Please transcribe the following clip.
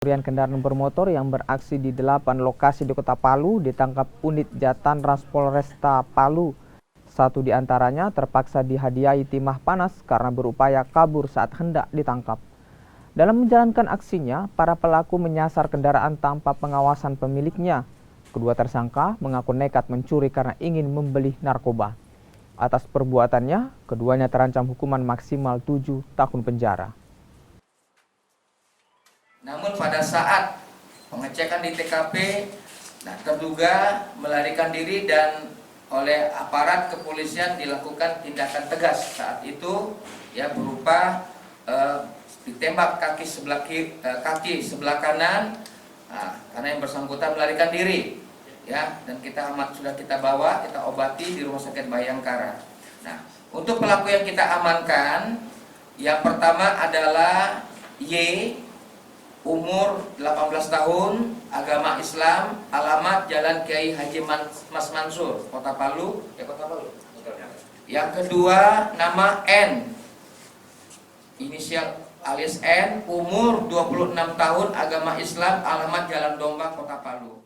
Pencurian kendaraan bermotor yang beraksi di 8 lokasi di Kota Palu ditangkap unit Jatantras Polresta Palu. Satu di antaranya terpaksa dihadiahi timah panas karena berupaya kabur saat hendak ditangkap. Dalam menjalankan aksinya, para pelaku menyasar kendaraan tanpa pengawasan pemiliknya. Kedua tersangka mengaku nekat mencuri karena ingin membeli narkoba. Atas perbuatannya, keduanya terancam hukuman maksimal 7 tahun penjara. Namun pada saat pengecekan di TKP, terduga melarikan diri dan oleh aparat kepolisian dilakukan tindakan tegas. Saat itu berupa ditembak kaki sebelah kanan, karena yang bersangkutan melarikan diri. Dan sudah kita bawa, kita obati di Rumah Sakit Bayangkara. Nah, untuk pelaku yang kita amankan, yang pertama adalah Y, umur 18 tahun, agama Islam, alamat Jalan Kiai Haji Mas Mansur, Kota Palu. Yang kedua, nama N, inisial alias N, umur 26 tahun, agama Islam, alamat Jalan Domba, Kota Palu.